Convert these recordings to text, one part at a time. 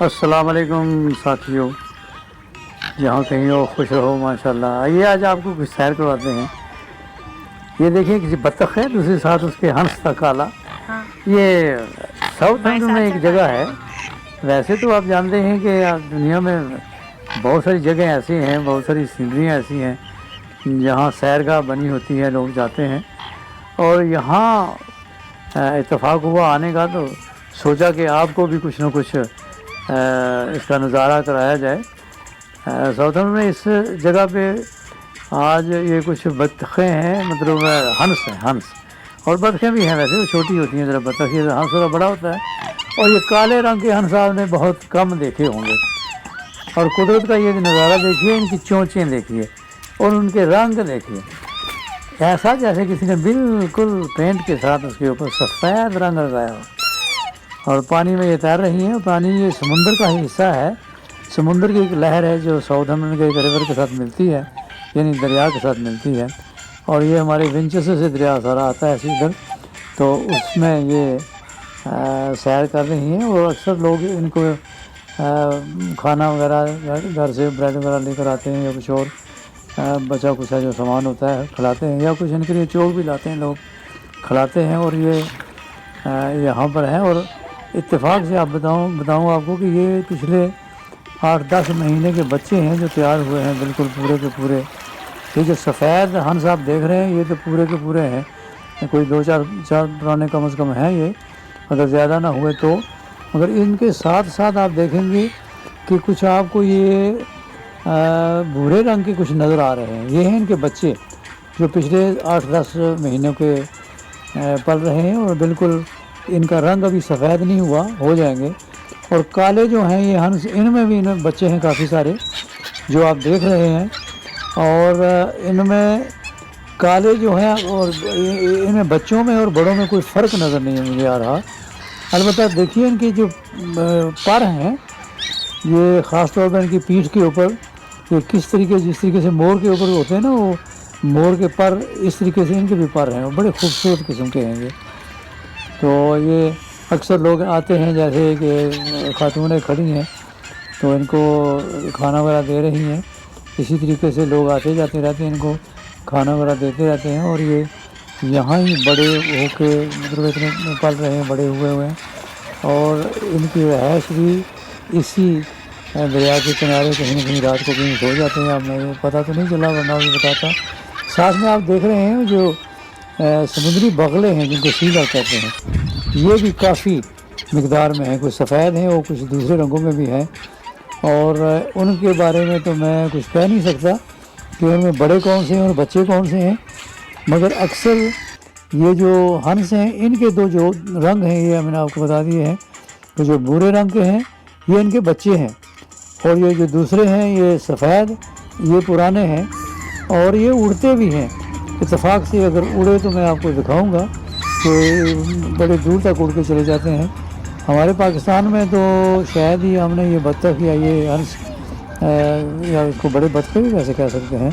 السلام علیکم ساتھیوں، جہاں کہیں ہو خوش رہو ماشاءاللہ۔ آئیے آج آپ کو کچھ سیر کرواتے ہیں۔ یہ دیکھیے کسی بطخ ہے، دوسرے ساتھ اس کے ہنس تھا کالا۔ ہاں یہ ساؤتھ بھائی ہمپٹن میں ساتھ ایک چل رہا جگہ ہے۔ ویسے تو آپ جانتے ہیں کہ دنیا میں بہت ساری جگہیں ایسی ہیں، بہت ساری سینریاں ایسی ہیں جہاں سیرگاہ بنی ہوتی ہے، لوگ جاتے ہیں۔ اور یہاں اتفاق ہوا آنے کا، تو سوچا کہ آپ کو بھی کچھ نہ کچھ اس کا نظارہ کرایا جائے۔ ساؤتھ ہمپٹن میں اس جگہ پہ آج یہ کچھ بطخیں ہیں، مطلب ہنس ہیں، ہنس اور بطخیں بھی ہیں، ویسے وہ چھوٹی ہوتی ہیں ذرا بطخ، یہ ہنس تھوڑا بڑا ہوتا ہے۔ اور یہ کالے رنگ کے ہنس آپ نے بہت کم دیکھے ہوں گے۔ اور قدرت کا یہ نظارہ دیکھیے، ان کی چونچیں دیکھیے اور ان کے رنگ دیکھیے، ایسا جیسے کسی نے بالکل پینٹ کے ساتھ اس کے اوپر سفید رنگ لگایا ہو۔ اور پانی میں یہ تیر رہی ہیں۔ پانی یہ سمندر کا ہی حصہ ہے، سمندر کی ایک لہر ہے جو ساؤتھ ہمپٹن کے ایک ریور کے ساتھ ملتی ہے، یعنی دریا کے ساتھ ملتی ہے۔ اور یہ ہمارے ونچسٹر سے دریا سارا آتا ہے ایسے ادھر، تو اس میں یہ سیر کر رہی ہیں۔ اور اکثر لوگ ان کو کھانا وغیرہ گھر سے بریڈ وغیرہ لے کر آتے ہیں، یا کچھ اور بچا کچھا جو سامان ہوتا ہے کھلاتے ہیں، یا کچھ ان کے لیے چوگ بھی لاتے ہیں، لوگ کھلاتے ہیں۔ اور یہ یہاں پر ہے۔ اور اتفاق سے آپ بتاؤں آپ کو کہ یہ پچھلے 8-10 مہینے کے بچے ہیں جو تیار ہوئے ہیں، بالکل پورے کے پورے۔ یہ جو سفید ہنس آپ دیکھ رہے ہیں، یہ تو پورے کے پورے ہیں، کوئی 2-4 پرانے کم از کم ہیں یہ، اگر زیادہ نہ ہوئے تو۔ مگر ان کے ساتھ ساتھ آپ دیکھیں گے کہ کچھ آپ کو یہ بھورے رنگ کے کچھ نظر آ رہے ہیں، یہ ہیں ان کے بچے جو پچھلے 8-10 مہینوں کے پل رہے ہیں، اور بالکل ان کا رنگ ابھی سفید نہیں ہوا، ہو جائیں گے۔ اور کالے جو ہیں یہ ہنس، ان میں بھی بچے ہیں کافی سارے جو آپ دیکھ رہے ہیں۔ اور ان میں کالے جو ہیں، اور ان میں بچوں میں اور بڑوں میں کوئی فرق نظر نہیں مجھے آ رہا۔ البتہ دیکھیے ان کے جو پر ہیں، یہ خاص طور پر ان کی پیٹھ کے اوپر یہ جس طریقے سے مور کے اوپر ہوتے ہیں نا، وہ مور کے پر، اس طریقے سے ان کے بھی پر ہیں، اور بڑے خوبصورت قسم کے ہیں یہ۔ تو یہ اکثر لوگ آتے ہیں، جیسے کہ خاتونیں کھڑی ہیں تو ان کو کھانا وغیرہ دے رہی ہیں، اسی طریقے سے لوگ آتے جاتے رہتے ہیں، ان کو کھانا وغیرہ دیتے رہتے ہیں۔ اور یہ یہاں ہی بڑے ہو کے مطلب اتنے پل رہے ہیں، بڑے ہوئے ہیں۔ اور ان کی رہائش بھی اسی دریا کے کنارے، کہیں نہ کہیں رات کو کہیں سو جاتے ہیں، آپ نے پتہ تو نہیں چلا ورنہ بھی بتاتا۔ ساتھ میں آپ دیکھ رہے ہیں جو سمندری بغلے ہیں، جن کو سیل کہتے ہیں، یہ بھی کافی مقدار میں ہیں، کچھ سفید ہیں اور کچھ دوسرے رنگوں میں بھی ہیں۔ اور ان کے بارے میں تو میں کچھ کہہ نہیں سکتا کہ ان میں بڑے کون سے ہیں اور بچے کون سے ہیں، مگر اکثر یہ جو ہنس ہیں، ان کے دو جو رنگ ہیں، یہ میں نے آپ کو بتا دیے ہیں، تو جو بھورے رنگ کے ہیں یہ ان کے بچے ہیں، اور یہ جو دوسرے ہیں یہ سفید، یہ پرانے ہیں، اور یہ اڑتے بھی ہیں۔ اتفاق سے اگر اڑے تو میں آپ کو دکھاؤں گا کہ بڑے دور تک اڑ کے چلے جاتے ہیں۔ ہمارے پاکستان میں تو شاید ہی ہم نے یہ بطخ یا یہ ہنس، یا اس کو بڑے بطخے بھی ویسے کہہ سکتے ہیں،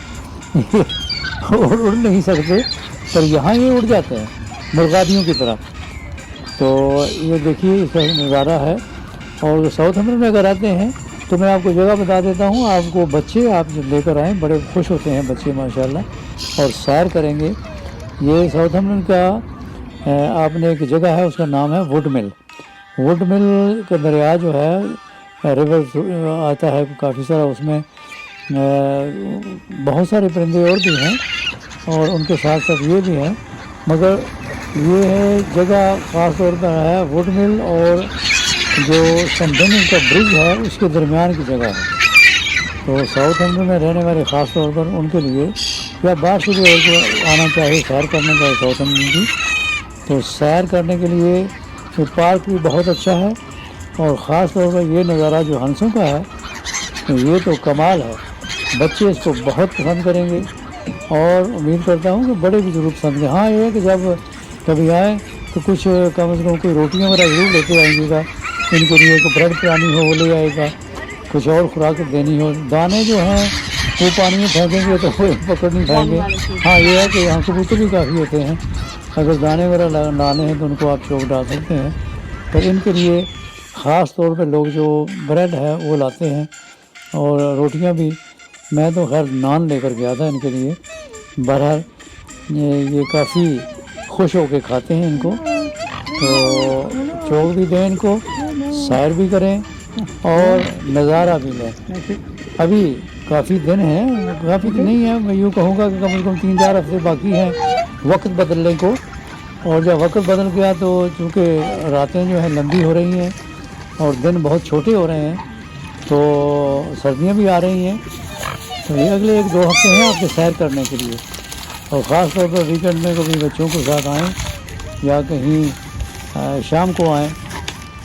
اڑ نہیں سکتے، پر یہاں یہ اڑ جاتے ہیں مرغابیوں کی طرح۔ تو یہ دیکھیے اس کا نظارہ ہے۔ اور ساؤتھ ہمپٹن میں اگر آتے ہیں تو میں آپ کو جگہ بتا دیتا ہوں، آپ کو بچے آپ جب لے کر آئیں، بڑے خوش ہوتے ہیں بچے ماشاءاللہ، اور سیر کریں گے۔ یہ ساؤتھ ہمپٹن کا آپ نے ایک جگہ ہے، اس کا نام ہے ووڈ مل۔ ووڈ مل کا دریا جو ہے، ریور آتا ہے کافی سارا، اس میں بہت سارے پرندے اور بھی ہیں، اور ان کے ساتھ ساتھ یہ بھی ہیں، مگر یہ ہے جگہ خاص طور پر ہے ووڈ مل اور جو سینٹ ڈینیز کا برج ہے اس کے درمیان کی جگہ ہے۔ تو ساؤتھ ہمپٹن میں رہنے والے خاص طور پر ان کے لیے، یا باہر سے بھی اور کو آنا چاہے، سیر کرنا چاہے ساؤتھ ہمپٹن کی، تو سیر کرنے کے لیے یہ پارک بھی بہت اچھا ہے۔ اور خاص طور پر یہ نظارہ جو ہنسوں کا ہے، یہ تو کمال ہے، بچے اس کو بہت پسند کریں گے، اور امید کرتا ہوں کہ بڑے بھی ضرور پسند کریں۔ ہاں یہ ہے کہ جب کبھی آئیں تو کچھ کم از کم کوئی روٹیاں وغیرہ ضرور لیتے آئیں گا، ان کے لیے کوئی بریڈ پلانی ہو وہ لے آئے گا، کچھ اور خوراک دینی ہو۔ دانے جو ہیں وہ پانی میں پھینکیں گے تو وہ پکڑ نہیں پائیں گے۔ ہاں یہ ہے کہ یہاں کبوتر بھی کافی ہوتے ہیں، اگر دانے وغیرہ لانے ہیں تو ان کو آپ چوک ڈال سکتے ہیں، پر ان کے لیے خاص طور پہ لوگ جو بریڈ ہے وہ لاتے ہیں اور روٹیاں بھی. میں تو خیر نان لے کر گیا تھا ان کے لیے. بہرحال یہ کافی خوش ہو کے کھاتے ہیں ان کو. تو چوک بھی دیں ان کو, سیر بھی کریں اور نظارہ بھی لیں. ابھی کافی دن ہیں, کافی دن نہیں ہے, میں یوں کہوں گا کہ کم از کم 3-4 ہفتے باقی ہیں وقت بدلنے کو. اور جب وقت بدل گیا تو چونکہ راتیں جو ہیں لمبی ہو رہی ہیں اور دن بہت چھوٹے ہو رہے ہیں, تو سردیاں بھی آ رہی ہیں. تو یہ اگلے 1-2 ہفتے ہیں آپ کے سیر کرنے کے لیے. اور خاص طور پر ویکینڈ میں کبھی بچوں کے ساتھ آئیں یا کہیں شام کو آئیں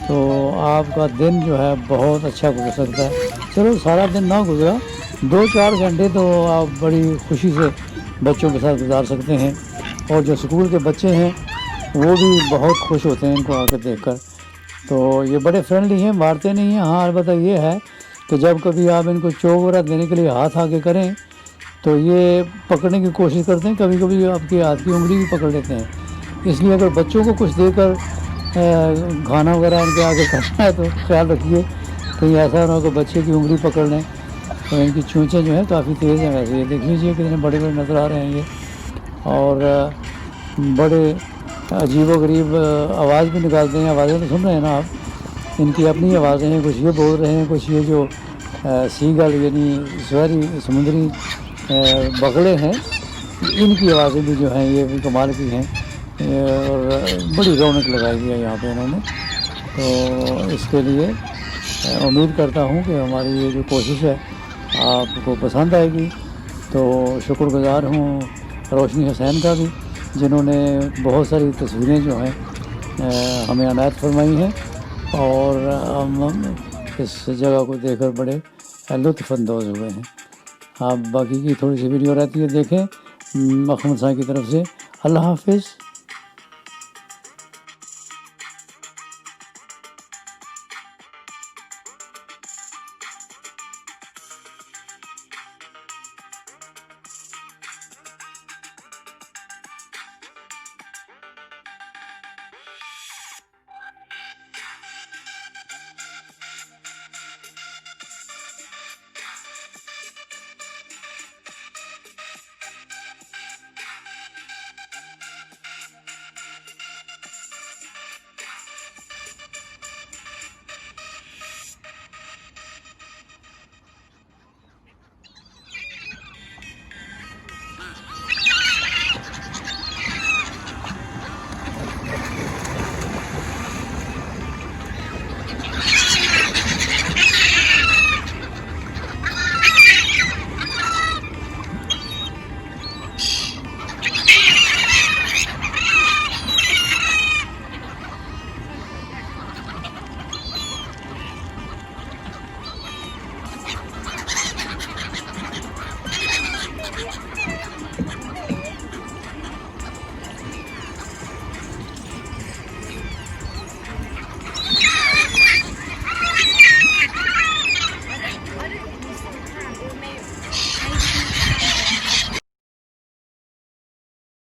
تو آپ کا دن جو ہے بہت اچھا گزر سکتا ہے. چلو سارا دن نہ گزرا, 2-4 گھنٹے تو آپ بڑی خوشی سے بچوں کے ساتھ گزار سکتے ہیں. اور جو اسکول کے بچے ہیں وہ بھی بہت خوش ہوتے ہیں ان کو آ کے دیکھ کر. تو یہ بڑے فرینڈلی ہیں, مارتے نہیں ہیں. ہاں البتہ یہ ہے کہ جب کبھی آپ ان کو چوک وغیرہ دینے کے لیے ہاتھ آگے کریں تو یہ پکڑنے کی کوشش کرتے ہیں, کبھی کبھی آپ کے ہاتھ کی انگلی بھی پکڑ لیتے ہیں. اس لیے اگر بچوں کو کچھ دے کر کھانا وغیرہ ان کے آگے کرنا ہے تو خیال رکھیے کہیں ایسا نہ ہو کہ بچے کی انگلی پکڑ لیں. تو ان کی چونچیں جو ہیں کافی تیز ہیں. ویسے یہ دیکھ لیجیے کتنے بڑے بڑے نظر آ رہے ہیں یہ, اور بڑے عجیب و غریب آواز بھی نکالتے ہیں. آوازیں تو سن رہے ہیں نا آپ, ان کی اپنی آوازیں ہیں. کچھ یہ بول رہے ہیں, کچھ یہ جو سیگل یعنی سوری سمندری بگلے ہیں ان کی آوازیں بھی جو ہیں یہ بھی کمال کی ہیں. اور بڑی رونق لگائی ہے یہاں پہ انہوں نے. تو اس کے لیے امید کرتا ہوں کہ ہماری یہ جو کوشش ہے آپ کو پسند آئے گی. تو شکر گزار ہوں روشنی حسین کا بھی, جنہوں نے بہت ساری تصویریں جو ہیں ہمیں عنایت فرمائی ہیں, اور ہم اس جگہ کو دیکھ کر بڑے لطف اندوز ہوئے ہیں. آپ باقی کی تھوڑی سی ویڈیو رہتی ہے دیکھیں احمد صاحب کی طرف سے. اللہ حافظ.